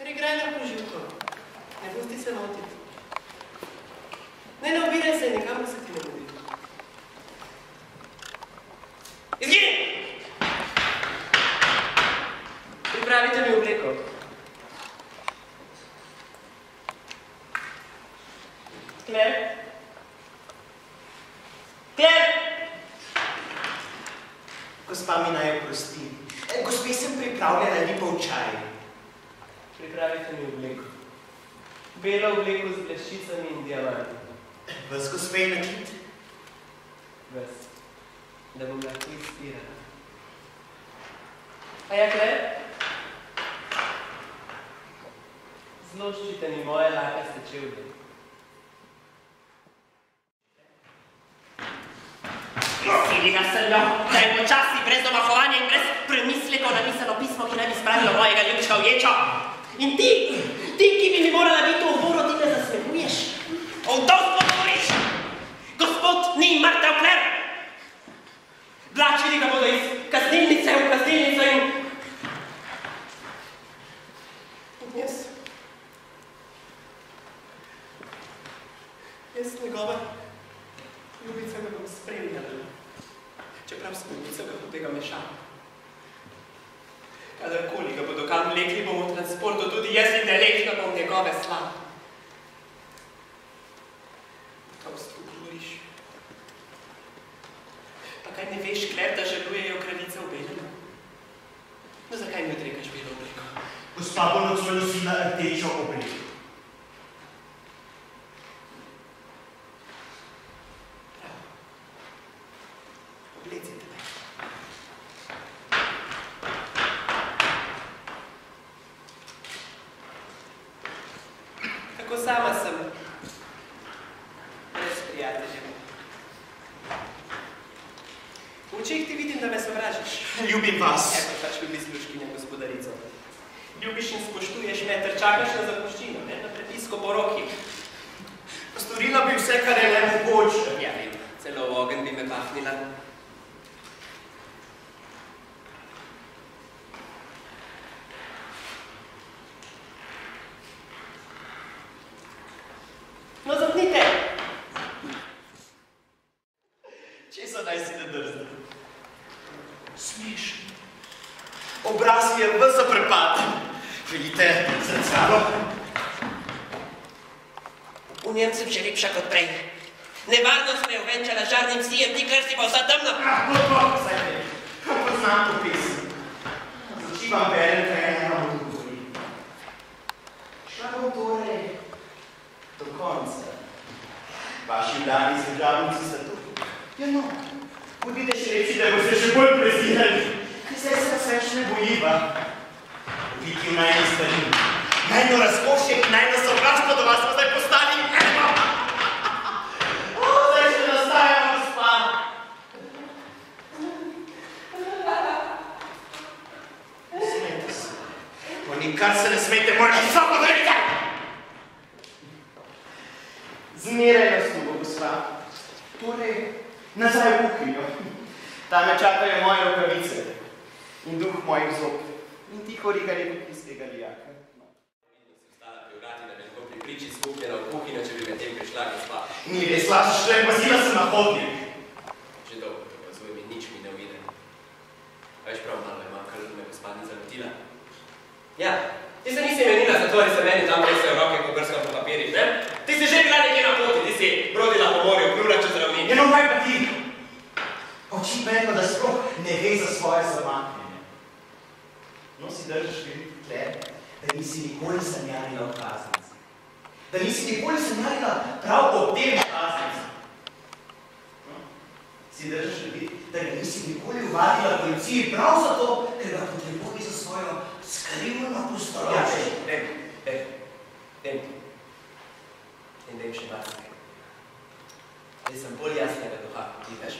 Prigraj lahko živko. Ne pusti se motiti. Ne obiraj se, nikam se ti ne mudi. Izgini! Pripravite mi obleko. Kler? Kler! Gospa mi naj oprosti. Gospe sem pripravljena lipov čaj. Pripravite mi obleko. Belo obleko z bleščicami in diamanti. Vas, gospe, je nakit? Vas. Da bom lahko izpirala. A ja, Kler? Zloščite mi moje lakaste čevlje. Silila sem jo, da je počasi, brez domahovanja in brez premislekov napisano pismo, ki naj bi spravilo mojega ljubička v ječo. In ti, ki bi mi morala biti v oboru, ti me zasmehuješ. O vdovstvu govoriš! Gospod ni mrtev, Kler! Vlačili ga bodo iz kaznilnice v kaznilnico in... Jaz njegova ljubica ga bom spremljala. Čeprav sem ljubica ga bo tega mešala. Kadarkoli ga bodo kam vlekli, bom v transportu tudi jaz in nelekla bom njegove slave. Vdovstvu govoriš. Pa kaj ne veš, Kler, da žalujejo kraljice v belem? No, zakaj mi odrekaš belo obleko? Gospa bo nocoj nosila rdečo obleko. Oblecite me. Tako sama sem. Brez prijateljev. V očeh ti vidim, da me sovražiš. Ljubim vas. Eko pač ljubi služkinja gospodarico. Ljubiš in spoštuješ me, ter čakaš na zapuščino, ne na prepisko po roki. Postorila bi vse, kar je le mogoče. Ja, vem, celo v ogenj bi me pahnila. No, zapnite! Česa naj si ne drzne? Smešno. Obraz je ves zaprepaden. Želite zrcalo? V njem sem še lepša kot prej. Nevarnost me je uvenčala žarnim sijem, ti krsti pa vsa temna. Saj ne. Poznam to pesem. Z oči vam berem, kaj ena vam govori. Šla bom torej do konca. Vaši dani državnici sta tu. Ja no, bodite še lepši, da boste še bolj prezirali. Zdaj se vas več ne bojiva. Biti v najni stvari. Najno razkošje in najno sovraštvo do vas pa zdaj postali eno. Zdaj še nastaja gospa. Smejte se. Po nikar se ne smejte, moraš vsa podrejte. Zmeraj nas tu bo, gospa. Torej, nazaj v kuhinjo. Tam me čakajo moje rokavice in duh mojih zob. In tiho rigali kuhinjskega lijaka. Stala pri vrati, da me lahko pri priči skupljena v kuhinjo, če bi med tem prišla gospa. Ni res, lažeš, šle, pazila sem na hodnik. Že dolgo te opazujem in nič mi ne uide. Veš, prav malo je manjkalo, da me gospa ni zalotila. Ja, ti se nisi menila, zato se meni tam presejo roke, ko brskam po papirih, ne? Ti si že bila nekje na poti, ti si brodila po morju, plula čez ravnine. Ja, no, kaj pa ti? Očitno, da sploh ne ve za svoje zamaknjenje. No, si držiš veliko tle, da nisi nikoli sanjarila v kaznici. Da nisi nikoli sanjarila prav o tem kaznici. No, si držiš veliko, da ga nisi nikoli uvadila policiji prav zato, ker ga potrebuje za svojo skrivno pustolovščino. Ja, vem. In vem še marsikaj. Zdaj sem bolj jasnega duha, ti veš.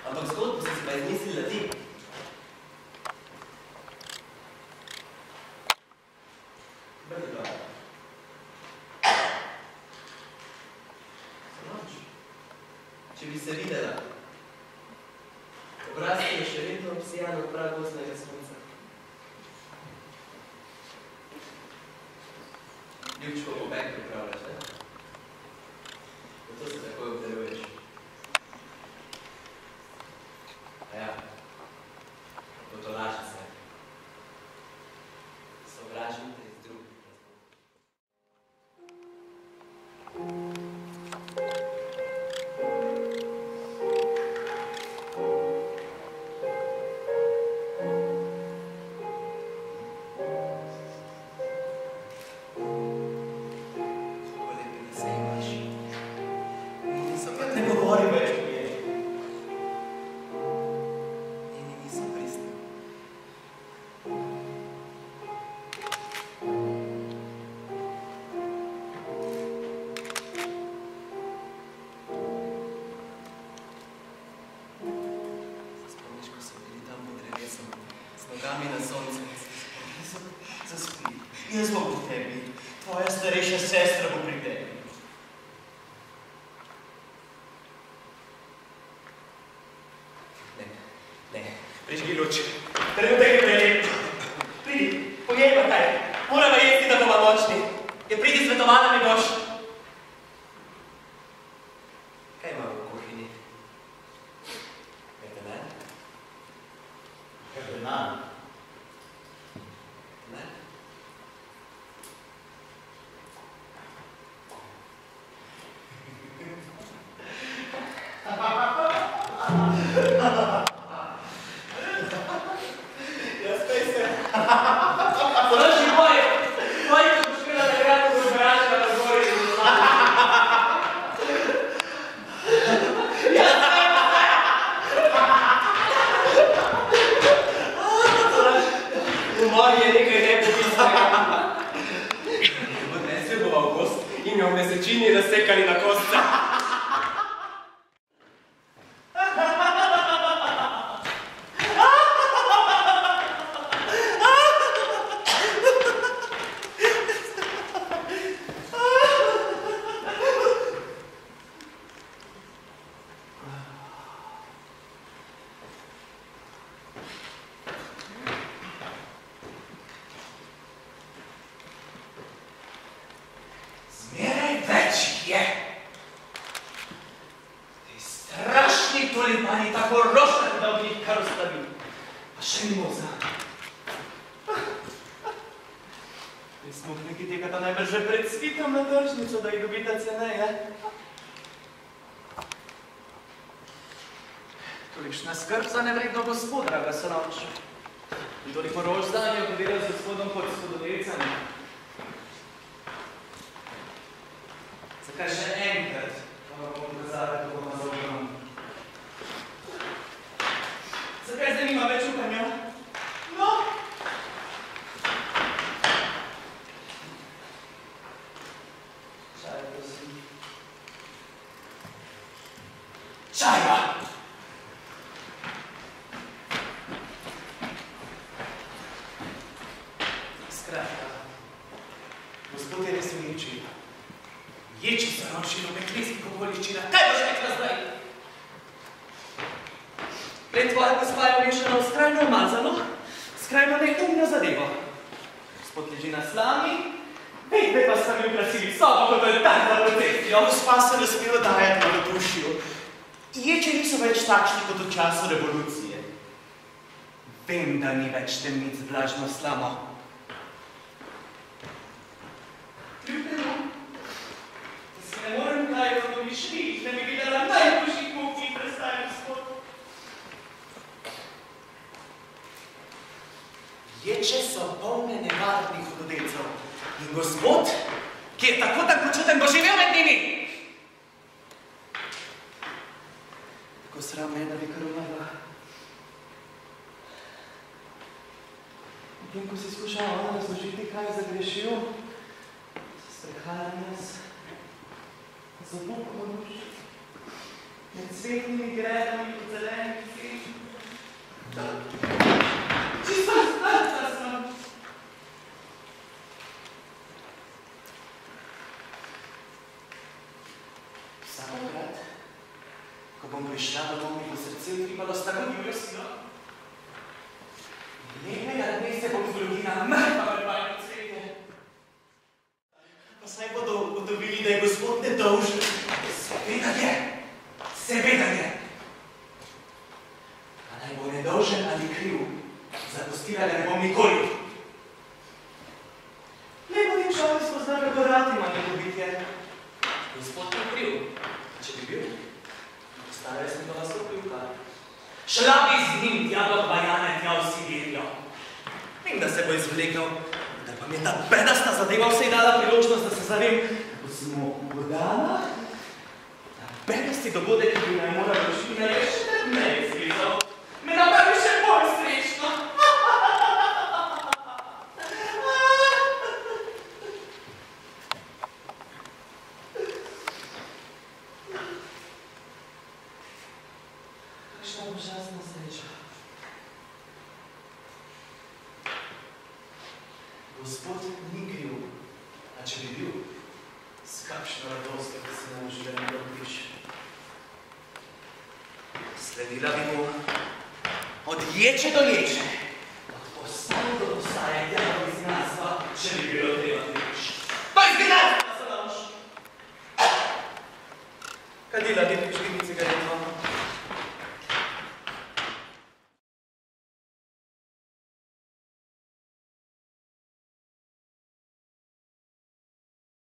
Ampak zgodbo si pa izmislila ti. Brdi glava. Sanoč, če bi se videla, obraz je še vedno obsijan od prav gostnega sonca. Ljubčko pobeg pripravljaš, ne? Zato se takoj obdeluješ. A ja, potolaži se. Sovražite iz drugih nogami na soncu. Zaspi. Jaz bom pri tebi. Tvoja starejša sestra bo pri tebi. Ne. Prižgi luč. Trenutek je prelep. Pridi, pojejmo kaj. Moramo jesti, da bomo močni. Je pridi svetovala mi boš. Kaj imamo v kuhinji? Kardenan? Kardenan? Ne? Ja, spej se. Založi moj, ko boš škela takrat, ko boš vračala na zgori in zlata. Ja, spej se. Umor je nekaj nepobistnega. Odnesli bova v gost in jo v mesečini razsekali na kostce. Zmeraj več je. Ti strašni tulipani tako rošali, da bi jih kar ustavili. Pa še mimoza. Ti smuhniki tega da najbrž že pred svitom na tržnico, da jih dobita ceneje. Tolikšna skrb za nevredno gospod, draga Sroč. In toliko roždanje je povedal z gospodom pod spododecami. Zakaj še enkrat, pa vam bom pokazala, kako bom zaobram. Zakaj zdaj nima več upanja? No! Čaj, prosim. Čajva! Skratka, gospod je res uničil. Ječi se nočilo v nekleskih okoliščinah. Kaj boš rekla zdaj? Pred tvoja gospa je obešena v skrajno umazano, skrajno nekomno zadevo. Gospod leži na slami, vedbe pa sta mi ukrasili sobo kot oltarno procesijo. Gospa se ne sme oddajati v dušijo. Ječi niso več takšni kot v času revolucije. Vem, da ni več temnic z vlažno slamo. Kljub temu, ne morem kaj v domišljih, da bi videla najboljših kuhnih predstav, gospod. Ječe so polne nevarnih hudodelcev. In gospod, ki je tako tankočuten, bo živel med njimi. Tako sram me, da bi kar umrla. Potem, ko si skušala ona razložiti, kaj je zagrešil, se sprehajam jaz. Zabukno noč, med cvetnimi gredami po zelenih cveti. Čisto strta sem. Vsakokrat, ko bom prišla v dom, mi bo srce utripalo s tako divjo silo. Lepega dne se bom zgodila mrtva v vajno cvetje. da je gospod nedolžen. Seveda je. Seveda je. A naj bo nedolžen ali kriv, zapustila ga ne bom nikoli. Lepo nim šali spozna, kako rad ima nekobitje. Gospod ni kriv. Če bi bil, ostale sem pa nastopil kar. Šla bi z njim tja do Bajane, tja v Sibirijo. Vem, da se bo izvlekel, da pa mi je ta bedasta zadeva vsej dala priložnost, da se zavem, ko smo v Danah, ta bedasti dogodek, ki bi naj moral rešiti, ne je še ne izgledal. Me napravi še bolj srečno. Kakšna božasna sreča. Gospod ni kriv, a če bi bil, s kakšno radost, da se nam življenje dobiš. Sledila bi mu od ječe do ječe, od postaje do postaje, tja do izgnanstva, če bi bilo treba reč. To izgnanstva, Solange! Kadila, ne prižgni cigaret.